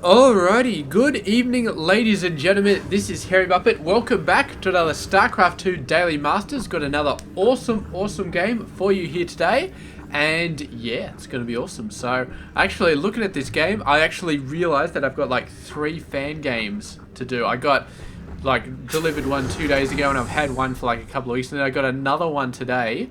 Alrighty, good evening ladies and gentlemen, this is Harry Muppet. Welcome back to another Starcraft 2 Daily Masters. Got another awesome game for you here today. And yeah, it's going to be awesome. So, actually looking at this game, I actually realized that I've got like 3 fan games to do. I got like delivered one 2 days ago and I've had one for like a couple of weeks. And then I got another one today.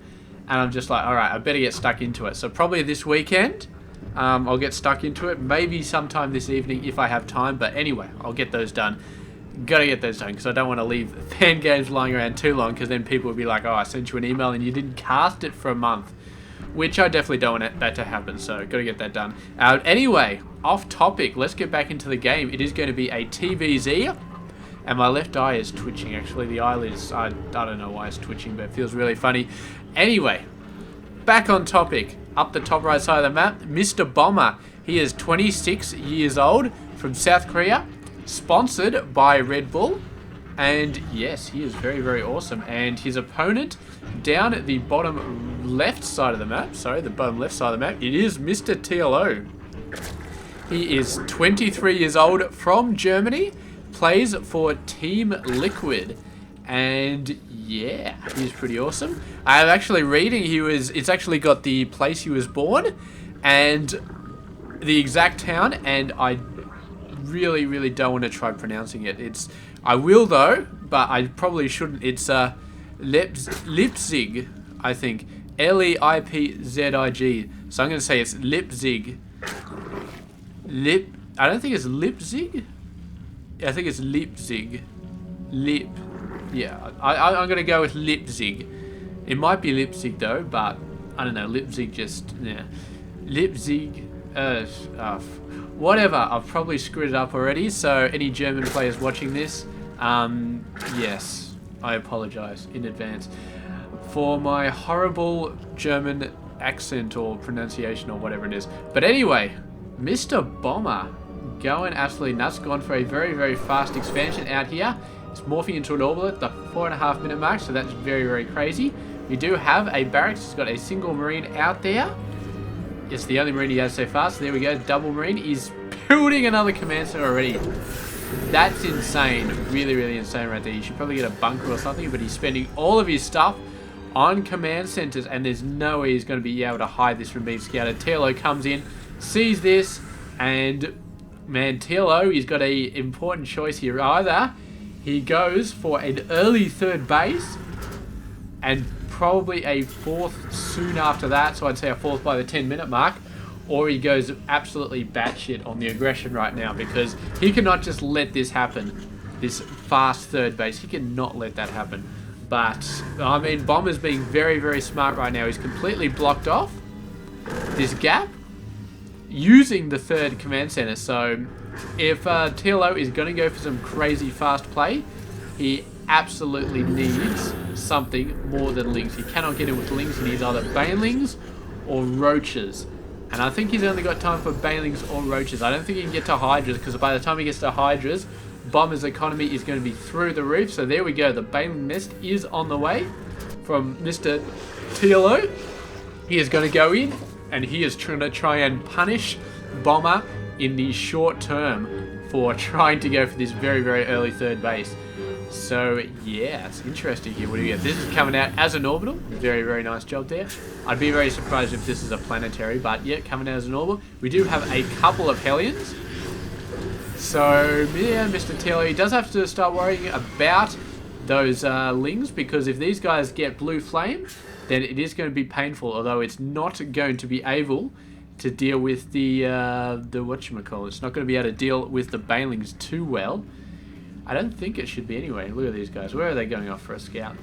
And I'm just like, alright, I better get stuck into it. So probably this weekend. I'll get stuck into it, maybe sometime this evening if I have time, but anyway, I'll get those done. Gotta get those done, because I don't want to leave fan games lying around too long, because then people will be like, oh, I sent you an email and you didn't cast it for a month, which I definitely don't want that to happen, so gotta get that done. Anyway, off topic, let's get back into the game. It is going to be a TvZ, and my left eye is twitching, actually. The eyelids, I don't know why it's twitching, but it feels really funny. Anyway, back on topic. Up the top right side of the map, Mr. Bomber. He is 26 years old, from South Korea, sponsored by Red Bull. And yes, he is very awesome. And his opponent down at the bottom left side of the map, it is Mr. TLO. He is 23 years old, from Germany, plays for Team Liquid. And yeah, he's pretty awesome. I'm actually reading it's actually got the place he was born and the exact town, and I really don't want to try pronouncing it. I will though, but I probably shouldn't. It's Leipzig, I think. Leipzig. So I'm going to say it's Leipzig. I don't think it's Leipzig. I think it's Leipzig. Yeah, I'm going to go with Leipzig. It might be Leipzig though, but I don't know. Leipzig yeah. Leipzig, whatever. I've probably screwed it up already. So any German players watching this, yes, I apologize in advance for my horrible German accent or pronunciation or whatever it is. But anyway, Mr. Bomber going absolutely nuts. Gone for a very fast expansion out here. It's morphing into an orbital at the 4.5 minute mark, so that's very crazy. We do have a barracks. He's got a single marine out there. It's the only marine he has so far, so there we go. Double marine. He's building another command center already. That's insane. Really insane right there. You should probably get a bunker or something, but he's spending all of his stuff on command centers, and there's no way he's going to be able to hide this from being scouted. TLO comes in, sees this, and man, TLO, he's got a important choice here. Either he goes for an early third base and probably a 4th soon after that, so I'd say a 4th by the 10-minute mark, or he goes absolutely batshit on the aggression right now, because he cannot just let this happen, this fast third base. He cannot let that happen. But, I mean, Bomber's being very smart right now. He's completely blocked off this gap using the 3rd command center, so if TLO is going to go for some crazy fast play, he absolutely needs something more than lings. He cannot get in with lings. He needs either banelings or roaches. And I think he's only got time for banelings or roaches. I don't think he can get to hydras, because by the time he gets to hydras, Bomber's economy is going to be through the roof. So there we go. The baneling nest is on the way from Mr. TLO. He is going to go in, and he is trying to try and punish Bomber in the short term for trying to go for this very early third base. So yeah, it's interesting here. What do we get? This is coming out as an orbital. Very nice job there. I'd be very surprised if this is a planetary, but yeah, coming out as an orbital. We do have a couple of Hellions. So yeah, Mr. TLO, he does have to start worrying about those lings, because if these guys get blue flame, then it is going to be painful, although it's not going to be able to deal with the whatchamacallit. It's not going to be able to deal with the banelings too well. I don't think it should be anyway. Look at these guys. Where are they going off for a scout?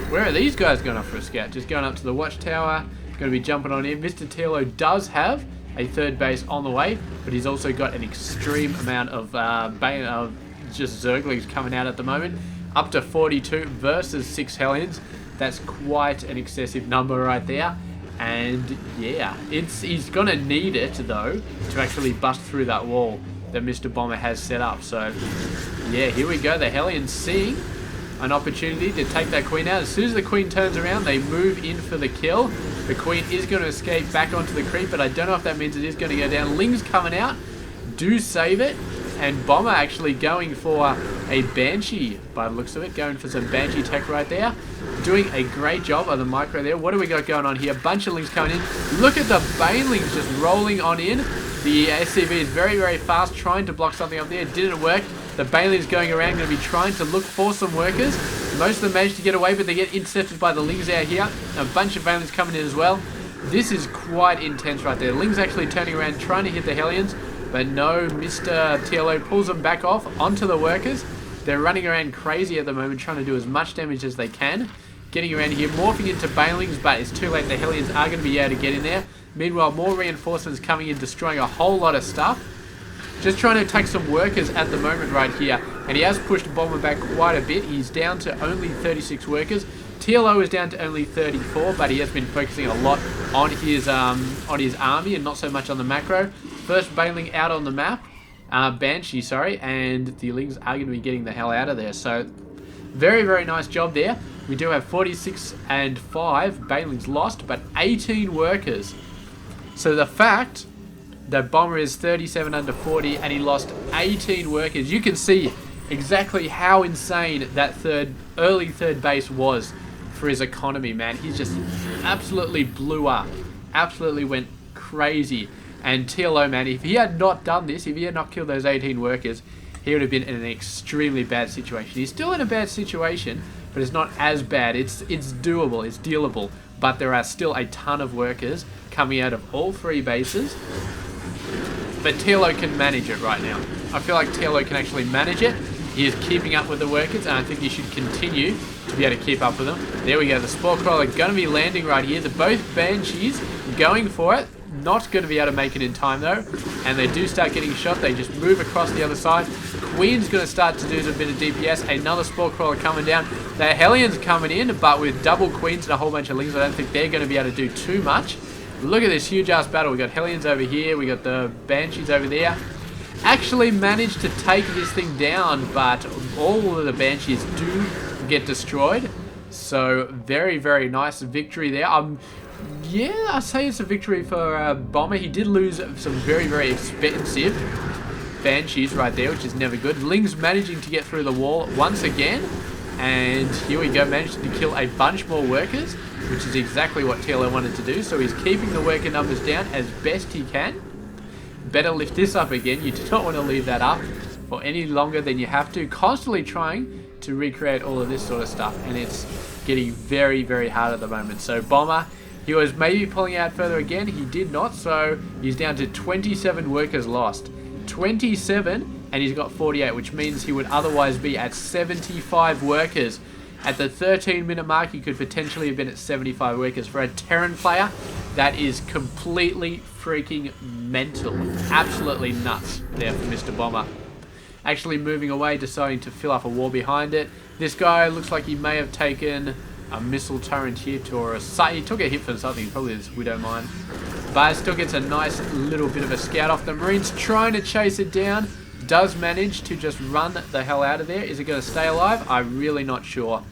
Where are these guys going off for a scout? Just going up to the watchtower. Going to be jumping on in. Mr. TLO does have a third base on the way, but he's also got an extreme amount of just Zerglings coming out at the moment. Up to 42 versus 6 Hellions. That's quite an excessive number right there. And yeah, he's going to need it though to actually bust through that wall that Mr. Bomber has set up. So yeah, here we go. The Hellions seeing an opportunity to take that queen out. As soon as the queen turns around, they move in for the kill. The queen is going to escape back onto the creep, but I don't know if that means it is going to go down. Ling's coming out. do save it. And Bomber actually going for a Banshee by the looks of it. Going for some Banshee tech right there. Doing a great job of the micro there. What do we got going on here? Bunch of Lings coming in. Look at the Banelings just rolling on in. The SCV is very, very fast, trying to block something up there. It didn't work. The Banelings going around, going to be trying to look for some workers. Most of them managed to get away, but they get intercepted by the Lings out here. A bunch of Banelings coming in as well. This is quite intense right there. Lings actually turning around, trying to hit the Hellions. But no, Mr. TLO pulls them back off onto the workers. They're running around crazy at the moment, trying to do as much damage as they can. Getting around here, morphing into Banelings, but it's too late. The Hellions are going to be able to get in there. Meanwhile, more reinforcements coming in, destroying a whole lot of stuff. Just trying to attack some workers at the moment right here. And he has pushed Bomber back quite a bit. He's down to only 36 workers. TLO is down to only 34, but he has been focusing a lot on his army and not so much on the macro. First Baneling out on the map, Banshee, sorry, and the Lings are going to be getting the hell out of there. So, very, very nice job there. We do have 46 and 5 Banelings lost, but 18 workers. So the fact that Bomber is 37 under 40 and he lost 18 workers, you can see exactly how insane that early third base was for his economy, man. He just absolutely blew up, absolutely went crazy. And TLO, man, if he had not done this, if he had not killed those 18 workers, he would have been in an extremely bad situation. He's still in a bad situation, but it's not as bad. It's doable, it's dealable. But there are still a ton of workers coming out of all three bases. But TLO can manage it right now. I feel like TLO can actually manage it. He is keeping up with the workers, and I think he should continue to be able to keep up with them. There we go, the Spore Crawler going to be landing right here. They're both Banshees going for it. Not going to be able to make it in time though, and they do start getting shot. They just move across the other side. Queen's going to start to do a bit of DPS. Another Spore Crawler coming down. The Hellions coming in, but with double Queens and a whole bunch of Lings, I don't think they're going to be able to do too much. Look at this huge ass battle. We got Hellions over here, we got the Banshees over there. Actually managed to take this thing down, but all of the Banshees do get destroyed. So very, very nice victory there. Yeah, I'd say it's a victory for Bomber. He did lose some very, very expensive Banshees right there, which is never good. Ling's managing to get through the wall once again. And here we go, managed to kill a bunch more workers, which is exactly what TLO wanted to do. So he's keeping the worker numbers down as best he can. Better lift this up again. You do not want to leave that up for any longer than you have to. Constantly trying to recreate all of this sort of stuff. And it's getting very, very hard at the moment. So Bomber, he was maybe pulling out further again. He did not, so he's down to 27 workers lost. 27, and he's got 48, which means he would otherwise be at 75 workers. At the 13-minute mark, he could potentially have been at 75 workers. For a Terran player, that is completely freaking mental. Absolutely nuts there for Mr. Bomber. Actually moving away, deciding to fill up a wall behind it. This guy looks like he may have taken a missile turret hit, or he took a hit for something, probably this Widow Mine. But still gets a nice little bit of a scout off. The Marines trying to chase it down. Does manage to just run the hell out of there. Is it going to stay alive? I'm really not sure.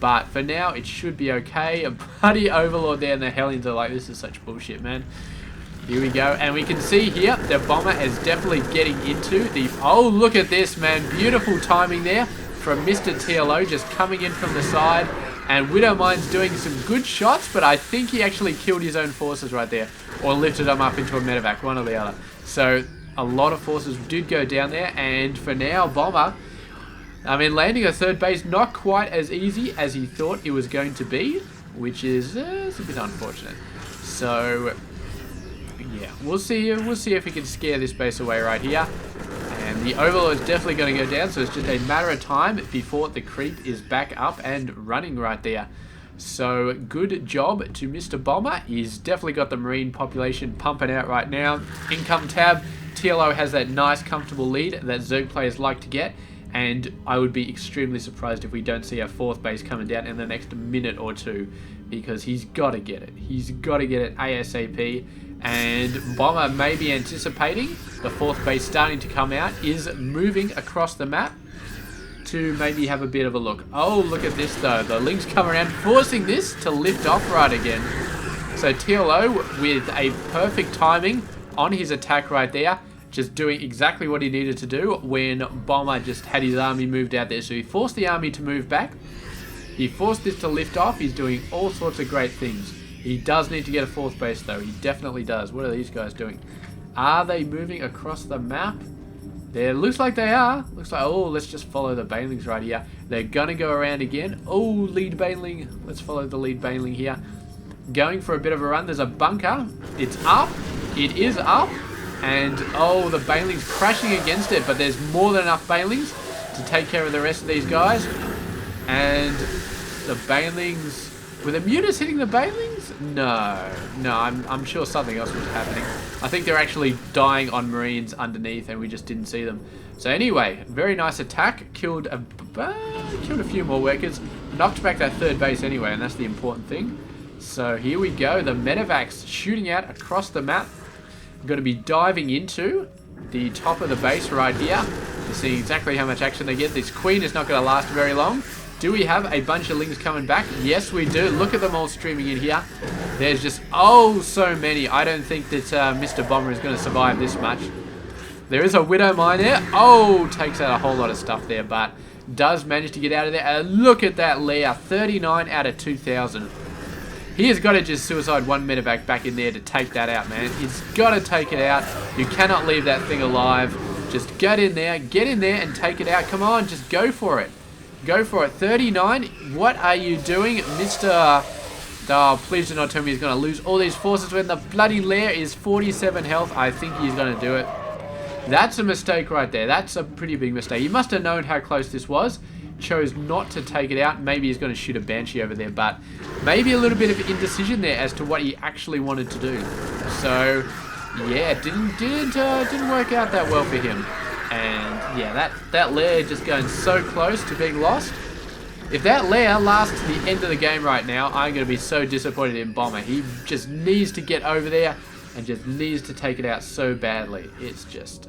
But for now, it should be okay. A bloody Overlord there, and the Hellions are like, this is such bullshit, man. Here we go, and we can see here, the Bomber is definitely getting into the... Oh, look at this, man. Beautiful timing there from Mr. TLO, just coming in from the side. And Widowmine's doing some good shots, but I think he actually killed his own forces right there. Or lifted them up into a medevac, one or the other. So, a lot of forces did go down there, and for now, Bomber... I mean, landing a third base, not quite as easy as he thought it was going to be, which is it's a bit unfortunate. So, yeah, we'll see if we can scare this base away right here. And the Overlord is definitely going to go down, so it's just a matter of time before the creep is back up and running right there. So, good job to Mr. Bomber. He's definitely got the Marine population pumping out right now. Income tab, TLO has that nice, comfortable lead that Zerg players like to get. And I would be extremely surprised if we don't see our fourth base coming down in the next minute or two, because he's got to get it. He's got to get it ASAP. And Bomber may be anticipating the fourth base starting to come out, is moving across the map to maybe have a bit of a look. Oh, look at this though. The Lings come around, forcing this to lift off right again. So TLO with a perfect timing on his attack right there. just doing exactly what he needed to do when Bomber just had his army moved out there. So he forced the army to move back. He forced this to lift off. He's doing all sorts of great things. He does need to get a fourth base though. He definitely does. What are these guys doing? Are they moving across the map? There looks like they are. Looks like, oh, let's just follow the banelings right here. They're gonna go around again. Oh, lead baneling. Let's follow the lead baneling here. Going for a bit of a run. There's a bunker. It's up. It is up. And, oh, the baneling's crashing against it, but there's more than enough banelings to take care of the rest of these guys. And the banelings... Were the mutas hitting the banelings? No, I'm sure something else was happening. I think they're actually dying on marines underneath and we just didn't see them. So anyway, very nice attack. Killed a few more workers. Knocked back that third base anyway, and that's the important thing. So here we go. The medevacs shooting out across the map. I'm going to be diving into the top of the base right here to see exactly how much action they get. This queen is not going to last very long. Do we have a bunch of lings coming back? Yes, we do. Look at them all streaming in here. There's just, oh, so many. I don't think that Mr. Bomber is going to survive this much. There is a Widow Mine there. Oh, takes out a whole lot of stuff there, but does manage to get out of there. And look at that layer. 39 out of 2,000. He has got to just suicide one medevac back in there to take that out, man. He's got to take it out. You cannot leave that thing alive. Just get in there and take it out. Come on, just go for it. Go for it. 39. What are you doing, Mr. Oh, please do not tell me he's going to lose all these forces when the bloody lair is 47 health. I think he's going to do it. That's a mistake right there. That's a pretty big mistake. He must have known how close this was. Chose not to take it out. Maybe he's going to shoot a Banshee over there, but maybe a little bit of indecision there as to what he actually wanted to do. So, yeah, didn't work out that well for him. And yeah, that lair just going so close to being lost. If that lair lasts to the end of the game right now, I'm going to be so disappointed in Bomber. He just needs to get over there and just needs to take it out so badly. It's just,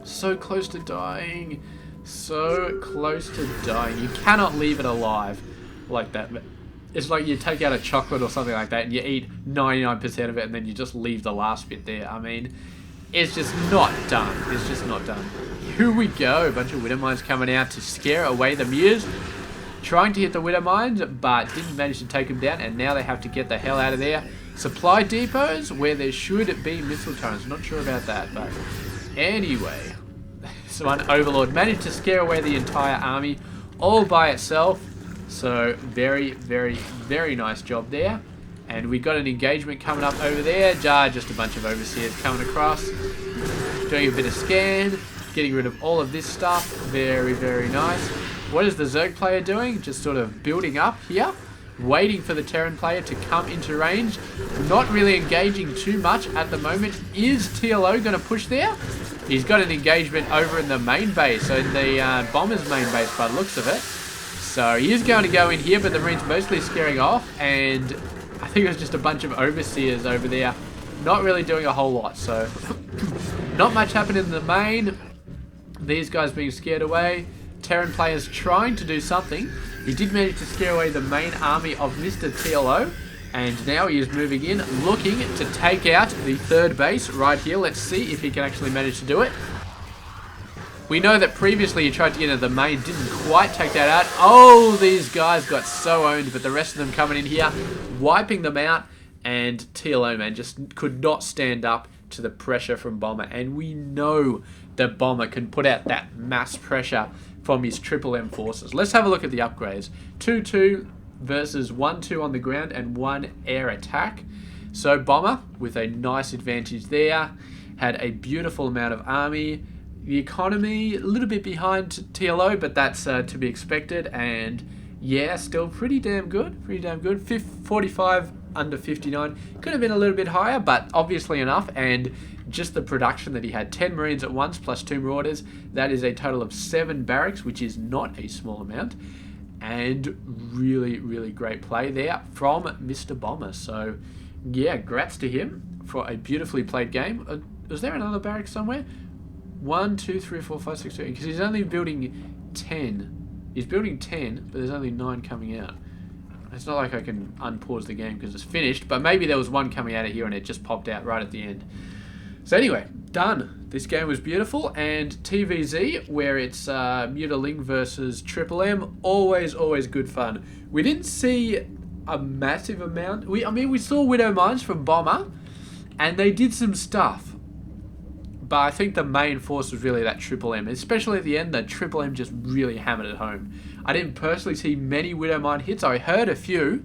so close to dying. So close to dying. You cannot leave it alive like that. It's like you take out a chocolate or something like that and you eat 99% of it and then you just leave the last bit there. I mean, it's just not done. It's just not done. Here we go. A bunch of Widow Mines coming out to scare away the Muse. Trying to hit the Widow Mines, but didn't manage to take them down. And now they have to get the hell out of there. Supply depots where there should be missile turrets. Not sure about that, but anyway. This one, Overlord, managed to scare away the entire army all by itself. So very, very, very nice job there. And we got an engagement coming up over there. Just a bunch of overseers coming across. Doing a bit of scan. Getting rid of all of this stuff. Very, very nice. What is the Zerg player doing? Just sort of building up here. Waiting for the Terran player to come into range. Not really engaging too much at the moment. Is TLO going to push there? He's got an engagement over in the main base. So in the Bomber's main base by the looks of it. So he is going to go in here, but the Marine's mostly scaring off. And I think it was just a bunch of overseers over there, not really doing a whole lot. So, not much happened in the main. These guys being scared away. Terran players trying to do something. He did manage to scare away the main army of Mr. TLO. And now he is moving in, looking to take out the third base right here. Let's see if he can actually manage to do it. We know that previously he tried to get into the main, didn't quite take that out. Oh, these guys got so owned, but the rest of them coming in here, wiping them out. And TLO, man, just could not stand up to the pressure from Bomber. And we know that Bomber can put out that mass pressure from his triple M forces. Let's have a look at the upgrades. 2-2 versus 1-2 on the ground and 1 air attack. So Bomber, with a nice advantage there, had a beautiful amount of army. The economy, a little bit behind TLO, but that's to be expected. And yeah, still pretty damn good. 45 under 59. Could have been a little bit higher, but obviously enough. And just the production that he had. 10 Marines at once, plus 2 Marauders. That is a total of 7 barracks, which is not a small amount. And really, really great play there from Mr. Bomber. So yeah, grats to him for a beautifully played game. Was there another barrack somewhere? 1, 2, 3, 4, 5, 6, 7. Because he's only building 10. He's building 10, but there's only 9 coming out. It's not like I can unpause the game because it's finished, but maybe there was one coming out of here and it just popped out right at the end. So anyway, done. This game was beautiful, and TvZ, where it's Mutaling versus Triple M, always good fun. We didn't see a massive amount. I mean, we saw Widow Mines from Bomber, and they did some stuff. But I think the main force was really that Triple M, especially at the end. That Triple M just really hammered it home. I didn't personally see many Widow Mine hits. I heard a few,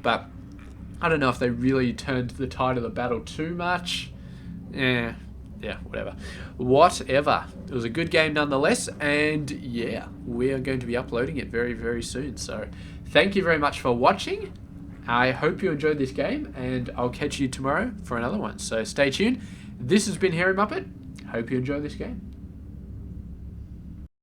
but I don't know if they really turned the tide of the battle too much. Yeah, whatever. It was a good game nonetheless, and yeah, we are going to be uploading it very soon. So thank you very much for watching. I hope you enjoyed this game, and I'll catch you tomorrow for another one. So stay tuned. This has been Hairy Muppet. Hope you enjoy this game.